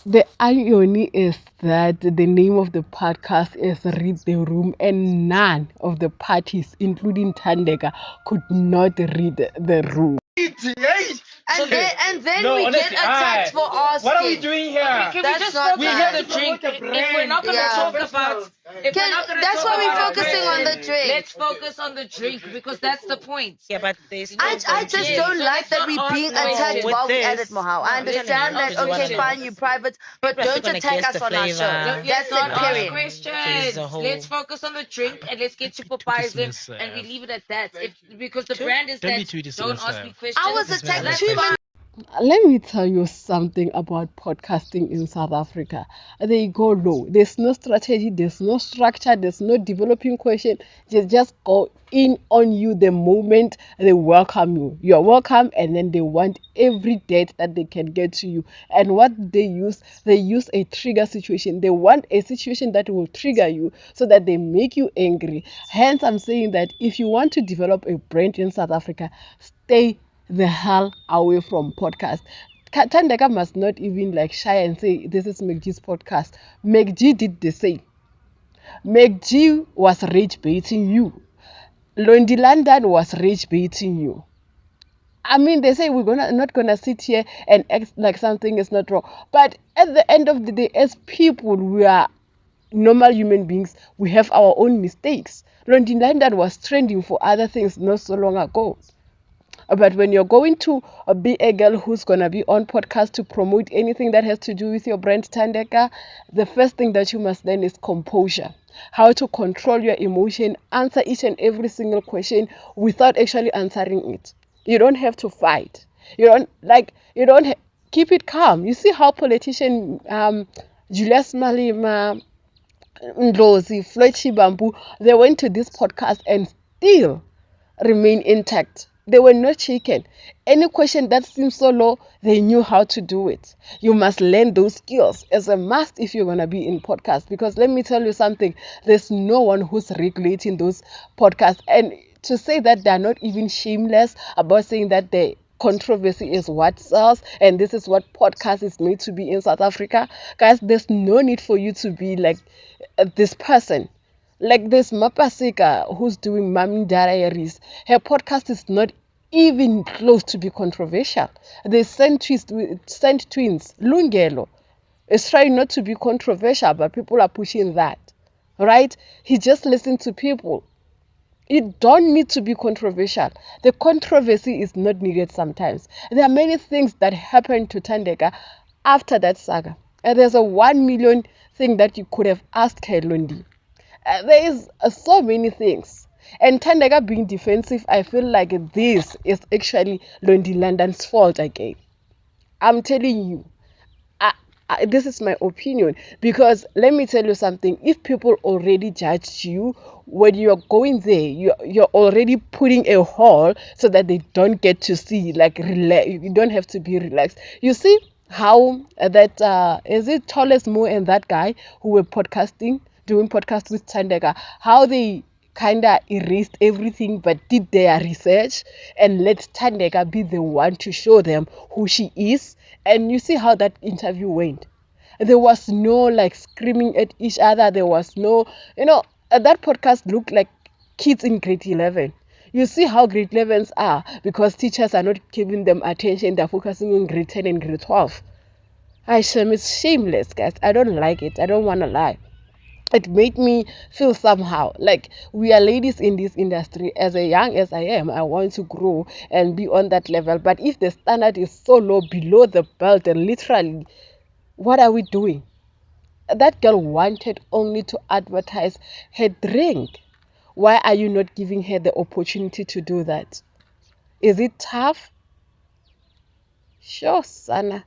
The irony is that the name of the podcast is Read the Room, and none of the parties, including Tandega, could not read the room. And then no, we honestly, get attacked for asking. What are we doing here? Can we just focus on the drink? If we're not going to talk about, that's why we're focusing on the drink. Let's focus on the drink because that's the point. Yeah, but there's I just don't like that we're being attacked while we're at it, Mohau. I understand that, okay, fine, you're private, but don't attack us on our show. That's it, period. Questions. Let's focus on the drink and let's get to Popeyes in and we leave it at that. Because the brand is that don't ask me questions. I was attacked 2 minutes. Let me tell you something about podcasting in South Africa. They go low. There's no strategy, there's no structure, there's no developing question. They just go in on you the moment they welcome you. You're welcome, and then they want every date that they can get to you. And what they use a trigger situation. They want a situation that will trigger you so that they make you angry. Hence, I'm saying that if you want to develop a brand in South Africa, stay the hell away from podcast. Tandeka must not even shy and say this is McG's podcast. McG did the same. McG was rage baiting you. Londi London was rage baiting you. I mean, they say we're not gonna sit here and act like something is not wrong. But at the end of the day, as people, we are normal human beings. We have our own mistakes. Londi London was trending for other things not so long ago. But when you're going to be a girl who's going to be on podcast to promote anything that has to do with your brand, Tandeka, the first thing that you must learn is composure. How to control your emotion, answer each and every single question without actually answering it. You don't have to fight. Keep it calm. You see how politician Julius Malema, Ndlozi, Floyd Shibambu, they went to this podcast and still remain intact. They were not shaken. Any question that seems so low, they knew how to do it. You must learn those skills as a must if you're going to be in podcasts. Because let me tell you something, there's no one who's regulating those podcasts. And to say that they're not even shameless about saying that the controversy is what sells and this is what podcast is made to be in South Africa, guys, there's no need for you to be like this person. Like this Mapasika who's doing Mami Diaries, her podcast is not even close to be controversial. The Saint Twins, Lungelo, is trying not to be controversial, but people are pushing that, right? He just listens to people. You don't need to be controversial. The controversy is not needed sometimes. There are many things that happened to Tandeka after that saga. And there's a 1 million thing that you could have asked her, Londi. There is so many things. And Tandeka being defensive, I feel like this is actually Londi London's fault again. I'm telling you. This is my opinion, because let me tell you something, if people already judged you when you're going there, you're already putting a hole so that they don't get to see, you don't have to be relaxed. You see how that is it Tallest Mo and that guy who were doing podcast with Tandeka, how they kind of erased everything but did their research and let Tandeka be the one to show them who she is. And you see how that interview went. There was no screaming at each other. There was no, that podcast looked like kids in grade 11. You see how grade 11s are because teachers are not giving them attention. They're focusing on grade 10 and grade 12. It's shameless, guys. I don't like it. I don't want to lie. It made me feel somehow like we are ladies in this industry. As young as I am, I want to grow and be on that level. But if the standard is so low below the belt, then literally, what are we doing? That girl wanted only to advertise her drink. Why are you not giving her the opportunity to do that? Is it tough? Sure, Sana.